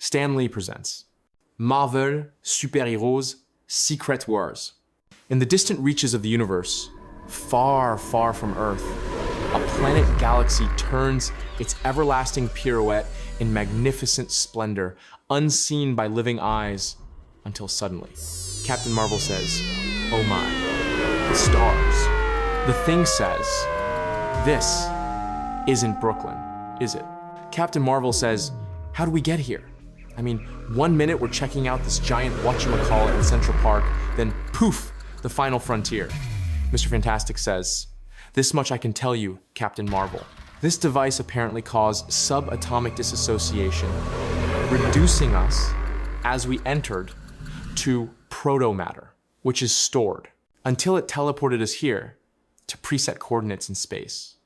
Stan Lee presents Marvel Super-Heroes Secret Wars. In the distant reaches of the universe, far, far from Earth, a planet galaxy turns its everlasting pirouette in magnificent splendor, unseen by living eyes, until suddenly, Captain Marvel says, "Oh my, the stars." The Thing says, "This isn't Brooklyn, is it?" Captain Marvel says, "How do we get here? I mean, 1 minute we're checking out this giant whatchamacallit in Central Park, then poof, the final frontier." Mr. Fantastic says, "This much I can tell you, Captain Marvel. This device apparently caused subatomic dissociation, reducing us, as we entered, to proto-matter, which is stored, until it teleported us here to preset coordinates in space,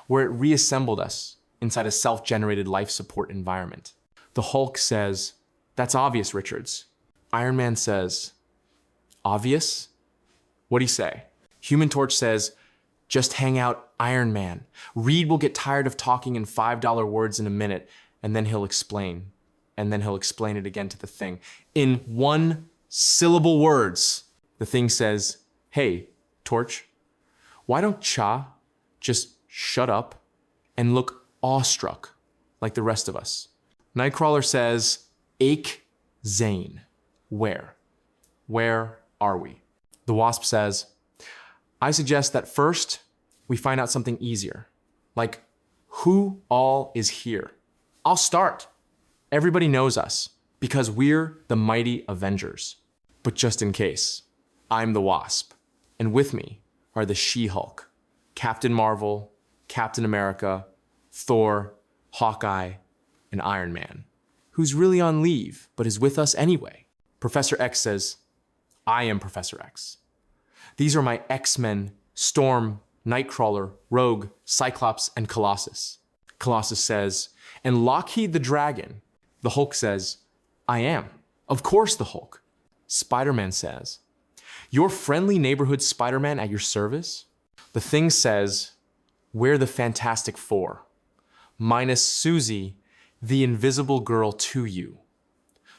where it reassembled us inside a self-generated life support environment." The Hulk says, "That's obvious, Richards." Iron Man says, "Obvious? What'd he say?" Human Torch says, "Just hang out, Iron Man. Reed will get tired of talking in $5 words in a minute, and then he'll explain. And then he'll explain it again to the Thing in 1-syllable words." The Thing says, "Hey, Torch, why don't Cha just shut up and look awestruck like the rest of us?" Nightcrawler says, "Ache Zane. Where? Where are we?" The Wasp says, "I suggest that first we find out something easier, like who all is here. I'll start. Everybody knows us because we're the mighty Avengers. But just in case, I'm the Wasp, and with me are the She-Hulk, Captain Marvel, Captain America, Thor, Hawkeye, and Iron Man, who's really on leave, but is with us anyway." Professor X says, "I am Professor X. These are my X-Men, Storm, Nightcrawler, Rogue, Cyclops, and Colossus." Colossus says, "And Lockheed the Dragon." The Hulk says, "I am. Of course the Hulk." Spider-Man says, "Your friendly neighborhood Spider-Man at your service?" The Thing says, "We're the Fantastic Four, minus Susie, the invisible girl to you.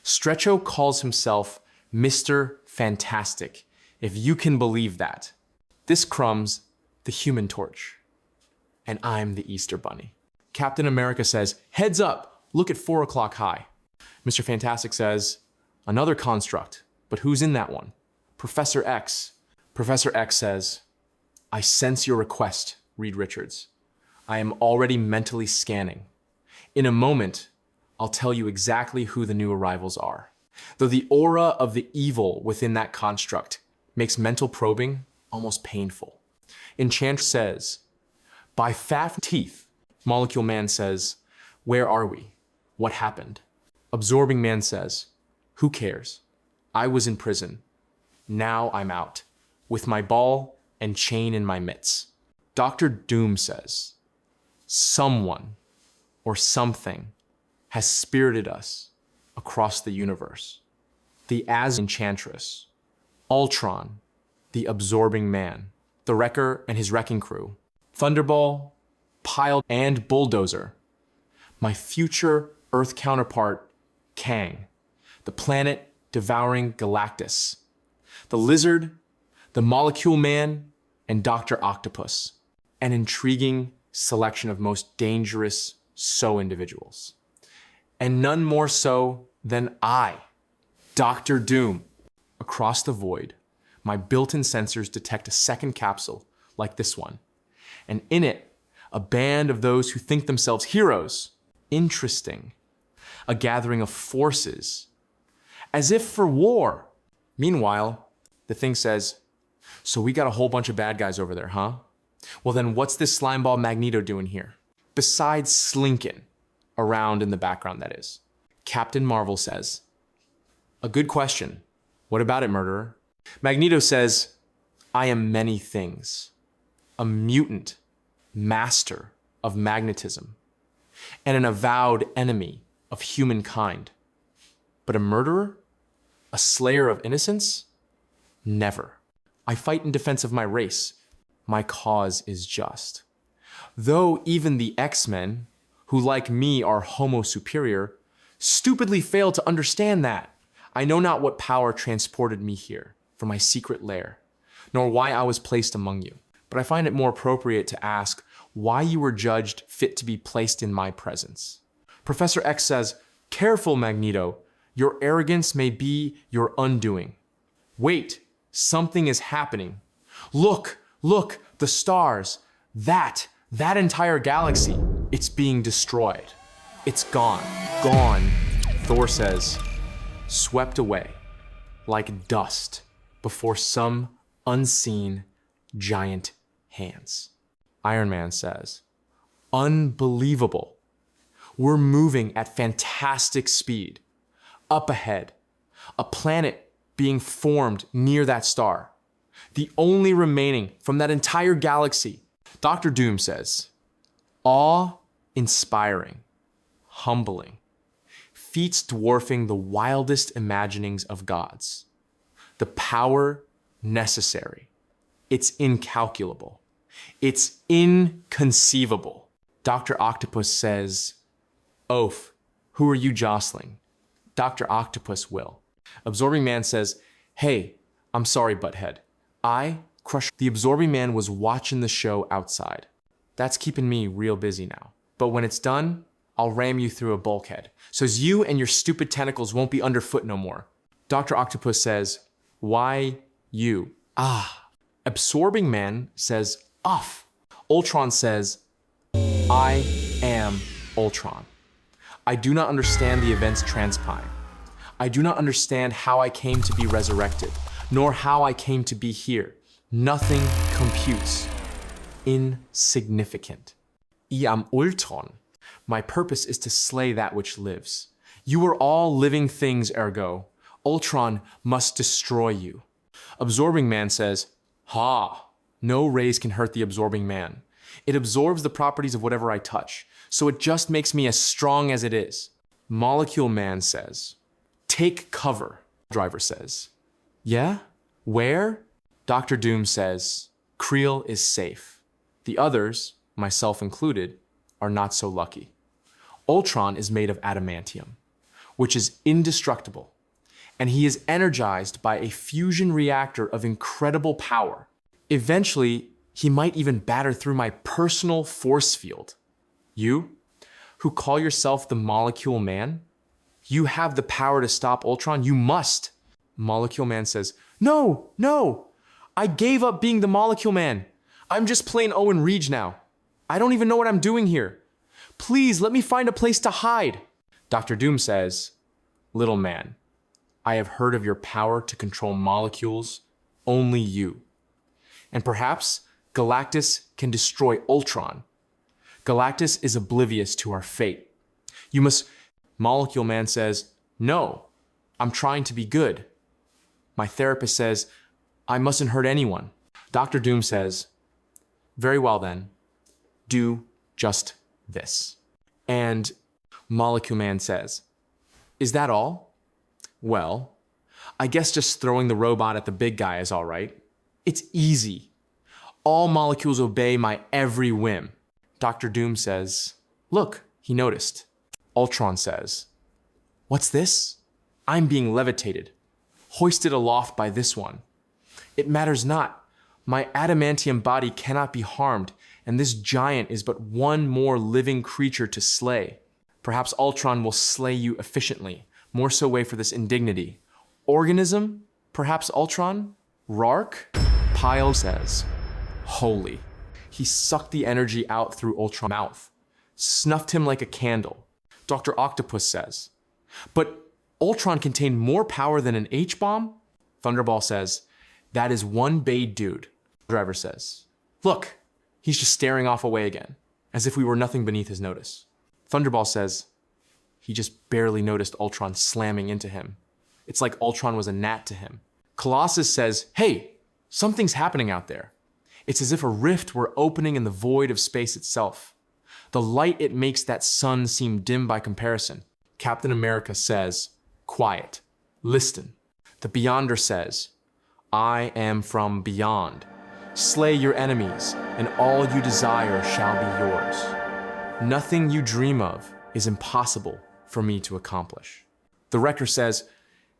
Stretcho calls himself Mr. Fantastic, if you can believe that. This Crumb's the Human Torch, and I'm the Easter Bunny." Captain America says, "Heads up, look at 4 o'clock high." Mr. Fantastic says, "Another construct, but who's in that one?" Professor X. Professor X says, "I sense your request, Reed Richards. I am already mentally scanning. In a moment, I'll tell you exactly who the new arrivals are. Though the aura of the evil within that construct makes mental probing almost painful." Enchantress says, "By fat teeth." Molecule Man says, "Where are we? What happened?" Absorbing Man says, "Who cares? I was in prison. Now I'm out, with my ball and chain in my mitts." Dr. Doom says, "Someone or something has spirited us across the universe. The Enchantress, Ultron, the Absorbing Man, the Wrecker and his wrecking crew, Thunderball, Pile, and Bulldozer, my future Earth counterpart, Kang, the planet-devouring Galactus, the Lizard, the Molecule Man, and Dr. Octopus, an intriguing selection of most dangerous individuals. And none more so than I, Dr. Doom." Across the void, my built-in sensors detect a second capsule like this one, and in it, a band of those who think themselves heroes. Interesting. A gathering of forces, as if for war. Meanwhile, the Thing says, "So we got a whole bunch of bad guys over there, huh? Well then what's this slimeball Magneto doing here? Besides slinking around in the background, that is." Captain Marvel says, "A good question. What about it, murderer?" Magneto says, "I am many things. A mutant, master of magnetism, and an avowed enemy of humankind. But a murderer? A slayer of innocence? Never. I fight in defense of my race. My cause is just. Though even the X-Men, who like me are homo superior, stupidly fail to understand that. I know not what power transported me here from my secret lair, nor why I was placed among you. But I find it more appropriate to ask why you were judged fit to be placed in my presence. Professor X says, "Careful, Magneto. Your arrogance may be your undoing. Wait, something is happening. Look, look, the stars. That entire galaxy, it's being destroyed. It's gone, gone," Thor says, "swept away like dust before some unseen giant hands." Iron Man says, "Unbelievable. We're moving at fantastic speed. Up ahead, a planet being formed near that star. The only remaining from that entire galaxy." Dr. Doom says, "Awe-inspiring, humbling, feats dwarfing the wildest imaginings of gods. The power necessary. It's incalculable. It's inconceivable." Dr. Octopus says, "Oaf, who are you jostling?" Dr. Octopus will. Absorbing Man says, "Hey, I'm sorry, butthead. I crushed." The Absorbing Man was watching the show outside. That's keeping me real busy now. But when it's done, I'll ram you through a bulkhead, so as you and your stupid tentacles won't be underfoot no more. Dr. Octopus says, "Why you?" Absorbing Man says, "Off." Ultron says, "I am Ultron. I do not understand the events transpiring. I do not understand how I came to be resurrected, nor how I came to be here. Nothing computes. Insignificant. I am Ultron. My purpose is to slay that which lives. You are all living things, ergo. Ultron must destroy you." Absorbing Man says, "Ha, no rays can hurt the Absorbing Man. It absorbs the properties of whatever I touch, so it just makes me as strong as it is." Molecule Man says, "Take cover," Driver says. "Yeah? Where?" Dr. Doom says, "Creel is safe. The others, myself included, are not so lucky. Ultron is made of adamantium, which is indestructible, and he is energized by a fusion reactor of incredible power. Eventually, he might even batter through my personal force field. You, who call yourself the Molecule Man, you have the power to stop Ultron. You must." Molecule Man says, "No, no, I gave up being the Molecule Man. I'm just plain Owen Reed now. I don't even know what I'm doing here. Please let me find a place to hide." Dr. Doom says, "Little man, I have heard of your power to control molecules, only you. And perhaps Galactus can destroy Ultron. Galactus is oblivious to our fate. You must..." Molecule Man says, "No, I'm trying to be good. My therapist says I mustn't hurt anyone." Dr. Doom says, "Very well then, do just this." And Molecule Man says, "Is that all? Well, I guess just throwing the robot at the big guy is all right. It's easy. All molecules obey my every whim." Dr. Doom says, "Look, he noticed." Ultron says, "What's this? I'm being levitated, hoisted aloft by this one. It matters not. My adamantium body cannot be harmed, and this giant is but one more living creature to slay. Perhaps Ultron will slay you efficiently, more so way for this indignity. Organism? Perhaps Ultron? Rark?" Pyle says, "Holy." He sucked the energy out through Ultron's mouth, snuffed him like a candle. Dr. Octopus says, "But Ultron contained more power than an H-bomb?" Thunderball says, "That is one bad dude." Driver says, "Look, he's just staring off away again, as if we were nothing beneath his notice." Thunderball says, "He just barely noticed Ultron slamming into him. It's like Ultron was a gnat to him." Colossus says, "Hey, something's happening out there. It's as if a rift were opening in the void of space itself. The light it makes that sun seem dim by comparison." Captain America says, "Quiet, listen." The Beyonder says, "I am from beyond. Slay your enemies, and all you desire shall be yours. Nothing you dream of is impossible for me to accomplish. The Wrecker says,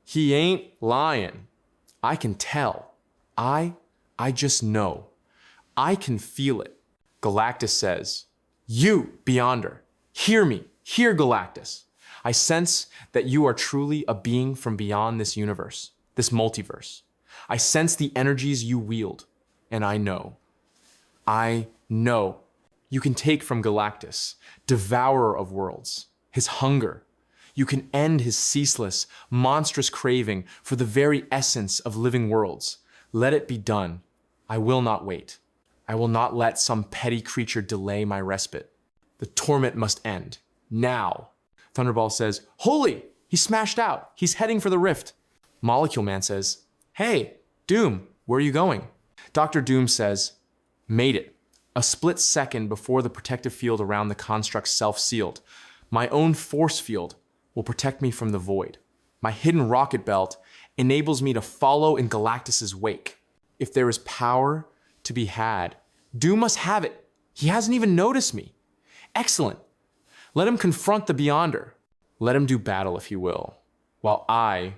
he ain't lying. I can tell. I just know. I can feel it. Galactus says, you, Beyonder, hear me. Hear Galactus. I sense that you are truly a being from beyond this universe, this multiverse. I sense the energies you wield, and I know you can take from Galactus, devourer of worlds, his hunger. You can end his ceaseless, monstrous craving for the very essence of living worlds. Let it be done. I will not wait. I will not let some petty creature delay my respite. The torment must end. Now. Thunderball says, holy, he smashed out. He's heading for the rift. Molecule Man says, hey, Doom, where are you going? Dr. Doom says, made it. A split second before the protective field around the construct self-sealed. My own force field will protect me from the void. My hidden rocket belt enables me to follow in Galactus's wake. If there is power to be had, Doom must have it. He hasn't even noticed me. Excellent. Let him confront the Beyonder. Let him do battle if he will, while I,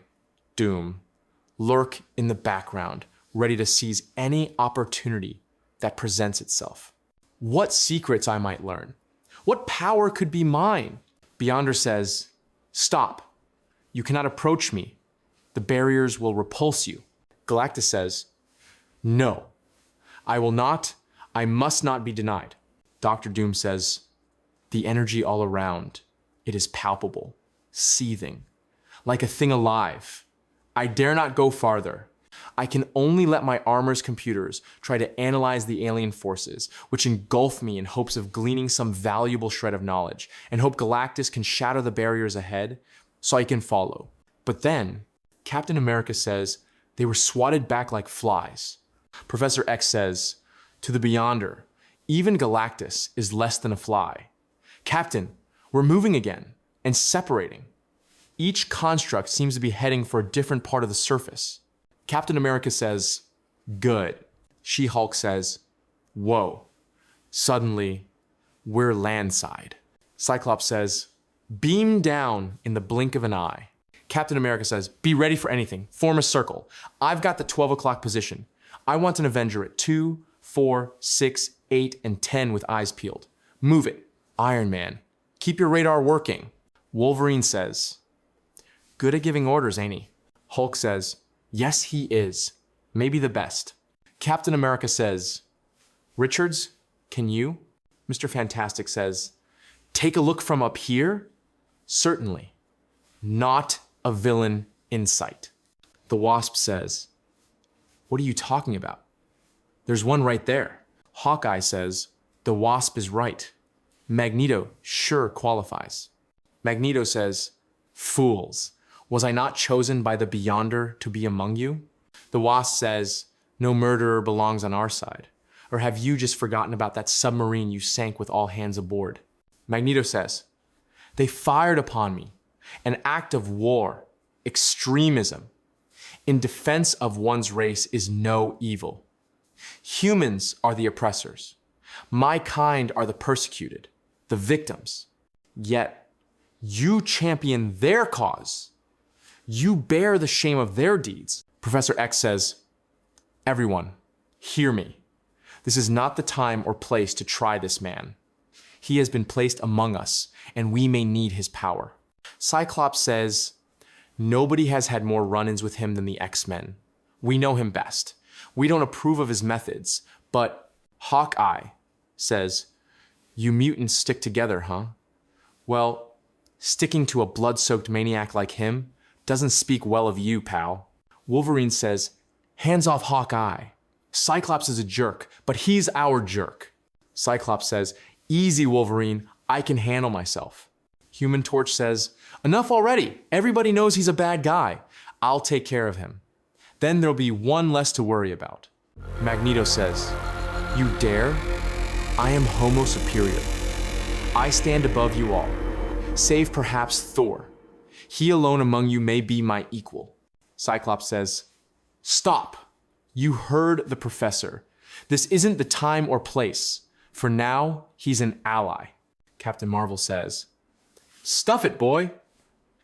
Doom, lurk in the background, ready to seize any opportunity that presents itself. What secrets I might learn? What power could be mine? Beyonder says, stop. You cannot approach me. The barriers will repulse you. Galactus says, no, I will not. I must not be denied. Dr. Doom says, the energy all around, it is palpable, seething, like a thing alive. I dare not go farther. I can only let my armor's computers try to analyze the alien forces, which engulf me in hopes of gleaning some valuable shred of knowledge, and hope Galactus can shatter the barriers ahead so I can follow. But then, Captain America says they were swatted back like flies. Professor X says, to the Beyonder, even Galactus is less than a fly. Captain, we're moving again and separating. Each construct seems to be heading for a different part of the surface. Captain America says, good. She-Hulk says, whoa. Suddenly, we're landside. Cyclops says, beam down in the blink of an eye. Captain America says, be ready for anything. Form a circle. I've got the 12 o'clock position. I want an Avenger at 2, 4, 6, 8, and 10 with eyes peeled. Move it. Iron Man, keep your radar working. Wolverine says, good at giving orders, ain't he? Hulk says, yes, he is. Maybe the best. Captain America says, Richards, can you? Mr. Fantastic says, take a look from up here? Certainly. Not a villain in sight. The Wasp says, what are you talking about? There's one right there. Hawkeye says, the Wasp is right. Magneto sure qualifies. Magneto says, fools, was I not chosen by the Beyonder to be among you? The Wasp says, no murderer belongs on our side. Or have you just forgotten about that submarine you sank with all hands aboard? Magneto says, they fired upon me. An act of war, extremism. In defense of one's race is no evil. Humans are the oppressors. My kind are the persecuted, the victims. Yet, you champion their cause. You bear the shame of their deeds. Professor X says, everyone, hear me. This is not the time or place to try this man. He has been placed among us, and we may need his power. Cyclops says, nobody has had more run-ins with him than the X-Men. We know him best. We don't approve of his methods, but Hawkeye says, you mutants stick together, huh? Well, sticking to a blood-soaked maniac like him doesn't speak well of you, pal. Wolverine says, hands off Hawkeye. Cyclops is a jerk, but he's our jerk. Cyclops says, easy, Wolverine, I can handle myself. Human Torch says, enough already. Everybody knows he's a bad guy. I'll take care of him. Then there'll be one less to worry about. Magneto says, you dare? I am Homo Superior. I stand above you all, save perhaps Thor. He alone among you may be my equal. Cyclops says, stop. You heard the professor. This isn't the time or place. For now, he's an ally. Captain Marvel says, Stuff it, boy.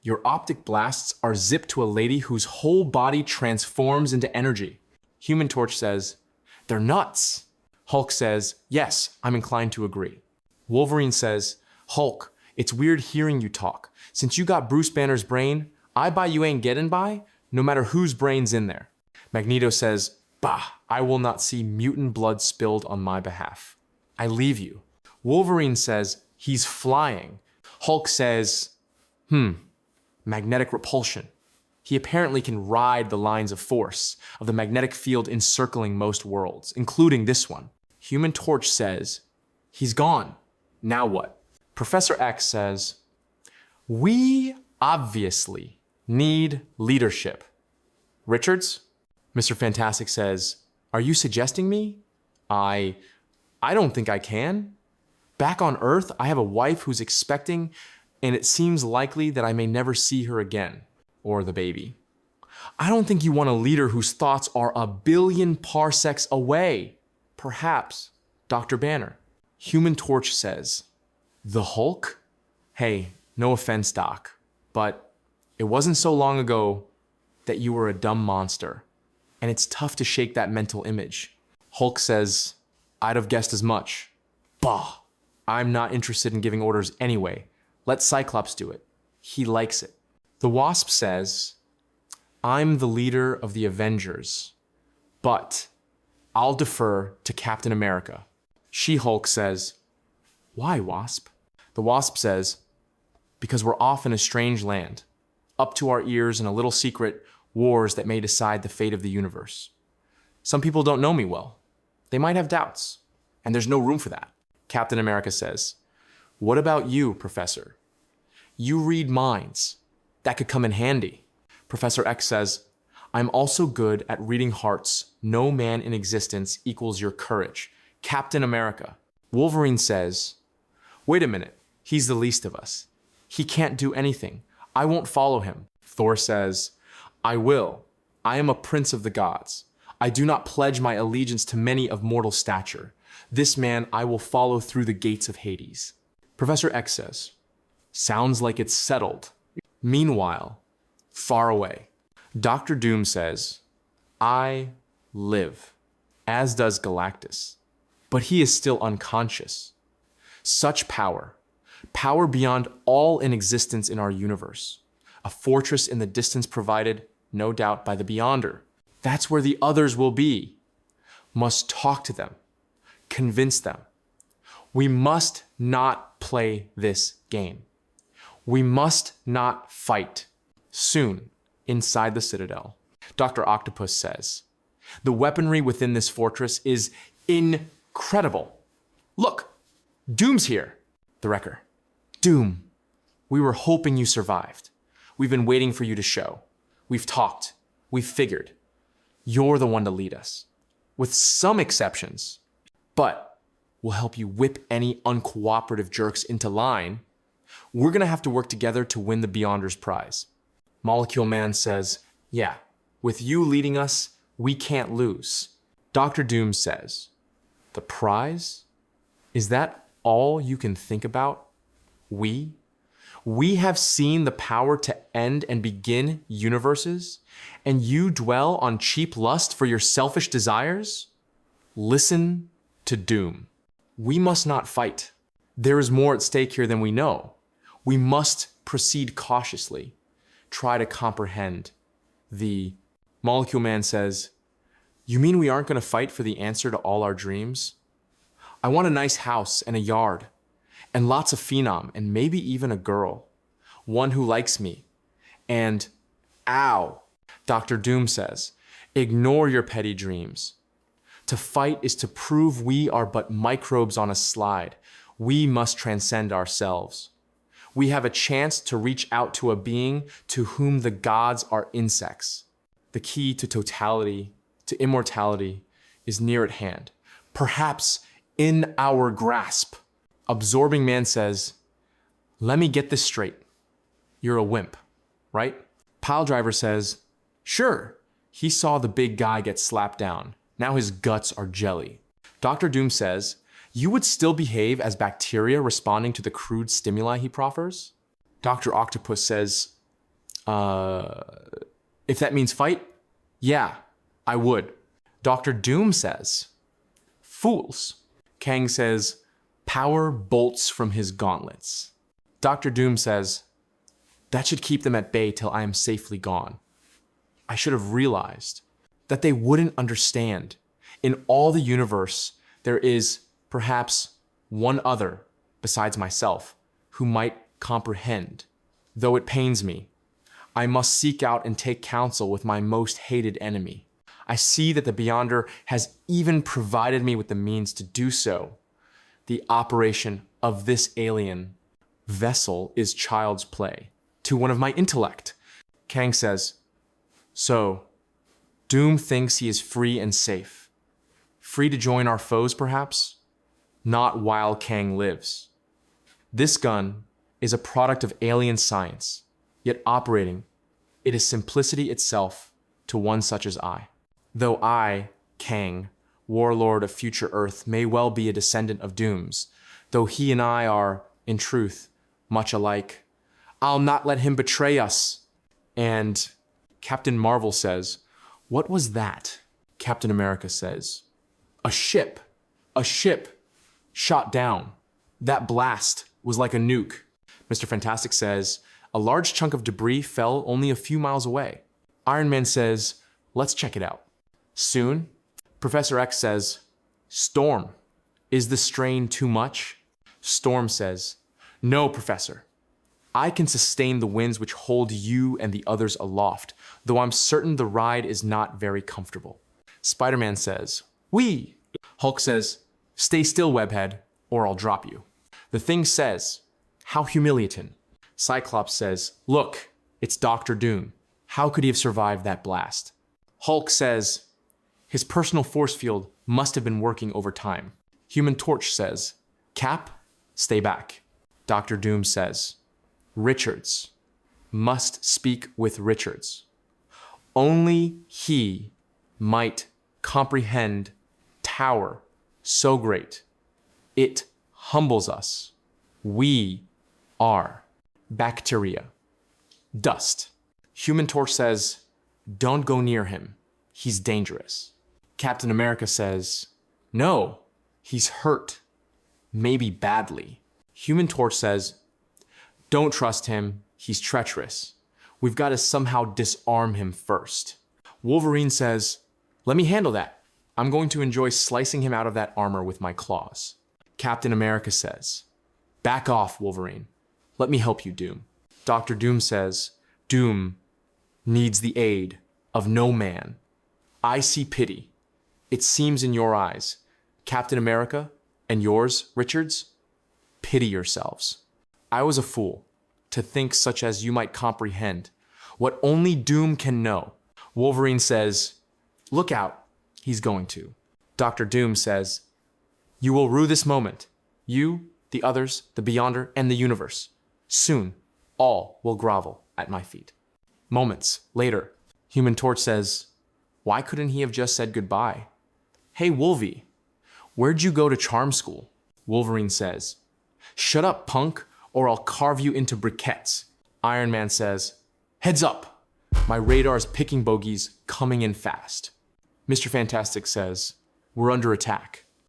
Your optic blasts are zipped to a lady whose whole body transforms into energy. Human Torch says, they're nuts. Hulk says, yes, I'm inclined to agree. Wolverine says, Hulk, it's weird hearing you talk. Since you got Bruce Banner's brain, I buy you ain't getting by, no matter whose brain's in there. Magneto says, bah, I will not see mutant blood spilled on my behalf. I leave you. Wolverine says, he's flying. Hulk says, magnetic repulsion. He apparently can ride the lines of force of the magnetic field encircling most worlds, including this one. Human Torch says, he's gone. Now what? Professor X says, we obviously need leadership. Richards? Mr. Fantastic says, are you suggesting me? I don't think I can. Back on Earth, I have a wife who's expecting, and it seems likely that I may never see her again, or the baby. I don't think you want a leader whose thoughts are a billion parsecs away. Perhaps Dr. Banner. Human Torch says, the Hulk? Hey, no offense, Doc, but it wasn't so long ago that you were a dumb monster, and it's tough to shake that mental image. Hulk says, I'd have guessed as much. Bah, I'm not interested in giving orders anyway. Let Cyclops do it. He likes it. The Wasp says, I'm the leader of the Avengers, but I'll defer to Captain America. She-Hulk says, why, Wasp? The Wasp says, because we're off in a strange land, up to our ears in a little secret wars that may decide the fate of the universe. Some people don't know me well. They might have doubts, and there's no room for that. Captain America says, what about you, Professor? You read minds. That could come in handy. Professor X says, I'm also good at reading hearts. No man in existence equals your courage. Captain America. Wolverine says, wait a minute. He's the least of us. He can't do anything. I won't follow him. Thor says, I will. I am a prince of the gods. I do not pledge my allegiance to many of mortal stature. This man I will follow through the gates of Hades. Professor X says, sounds like it's settled. Meanwhile, far away, Dr. Doom says, I live, as does Galactus, but he is still unconscious. Such power, power beyond all in existence in our universe, a fortress in the distance provided, no doubt, by the Beyonder. That's where the others will be. Must talk to them, convince them. We must not play this game. We must not fight. Soon, inside the Citadel, Dr. Octopus says, the weaponry within this fortress is incredible. Look, Doom's here. The Wrecker. Doom, we were hoping you survived. We've been waiting for you to show. We've talked. We've figured. You're the one to lead us. With some exceptions. But we'll help you whip any uncooperative jerks into line. We're gonna have to work together to win the Beyonder's prize. Molecule Man says, yeah, with you leading us, we can't lose. Dr. Doom says, the prize? Is that all you can think about? We have seen the power to end and begin universes, and you dwell on cheap lust for your selfish desires? Listen to Doom. We must not fight. There is more at stake here than we know. We must proceed cautiously, try to comprehend. The Molecule Man says, you mean we aren't going to fight for the answer to all our dreams? I want a nice house and a yard, and lots of phenom, and maybe even a girl. One who likes me. And, ow, Dr. Doom says, ignore your petty dreams. To fight is to prove we are but microbes on a slide. We must transcend ourselves. We have a chance to reach out to a being to whom the gods are insects. The key to totality, to immortality, is near at hand, perhaps in our grasp. Absorbing Man says, let me get this straight. You're a wimp, right? Piledriver says, sure, he saw the big guy get slapped down. Now his guts are jelly. Dr. Doom says, you would still behave as bacteria responding to the crude stimuli he proffers? Dr. Octopus says, if that means fight, yeah, I would. Dr. Doom says, fools. Kang says, power bolts from his gauntlets. Dr. Doom says, that should keep them at bay till I am safely gone. I should have realized that they wouldn't understand. In all the universe, there is perhaps one other besides myself who might comprehend. Though it pains me, I must seek out and take counsel with my most hated enemy. I see that the Beyonder has even provided me with the means to do so. The operation of this alien vessel is child's play to one of my intellect. Kang says, so, Doom thinks he is free and safe. Free to join our foes, perhaps? Not while Kang lives. This gun is a product of alien science, yet operating, it is simplicity itself to one such as I. Though I, Kang, warlord of future Earth, may well be a descendant of Doom's, though he and I are, in truth, much alike, I'll not let him betray us. And Captain Marvel says, what was that? Captain America says, a ship shot down. That blast was like a nuke. Mr. Fantastic says, a large chunk of debris fell only a few miles away. Iron Man says, let's check it out. Soon, Professor X says, Storm, is the strain too much? Storm says, no, Professor. I can sustain the winds which hold you and the others aloft, though I'm certain the ride is not very comfortable. Spider-Man says, whee! Hulk says, stay still, Webhead, or I'll drop you. The Thing says, how humiliating. Cyclops says, look, it's Dr. Doom. How could he have survived that blast? Hulk says, his personal force field must have been working over time. Human Torch says, Cap, stay back. Dr. Doom says, Richards must speak with Richards. Only he might comprehend tower so great. It humbles us. We are bacteria, dust. Human Torch says, don't go near him. He's dangerous. Captain America says, no, he's hurt. Maybe badly. Human Torch says, don't trust him. He's treacherous. We've got to somehow disarm him first. Wolverine says, let me handle that. I'm going to enjoy slicing him out of that armor with my claws. Captain America says, back off, Wolverine. Let me help you, Doom. Dr. Doom says, Doom needs the aid of no man. I see pity. It seems in your eyes. Captain America, and yours, Richards, pity yourselves. I was a fool to think such as you might comprehend what only Doom can know. Wolverine says, look out, he's going to. Dr. Doom says, you will rue this moment. You, the others, the Beyonder, and the universe. Soon, all will grovel at my feet. Moments later, Human Torch says, why couldn't he have just said goodbye? Hey, Wolvie, where'd you go to charm school? Wolverine says, shut up, punk, or I'll carve you into briquettes. Iron Man says, heads up, my radar's picking bogeys coming in fast. Mr. Fantastic says, we're under attack.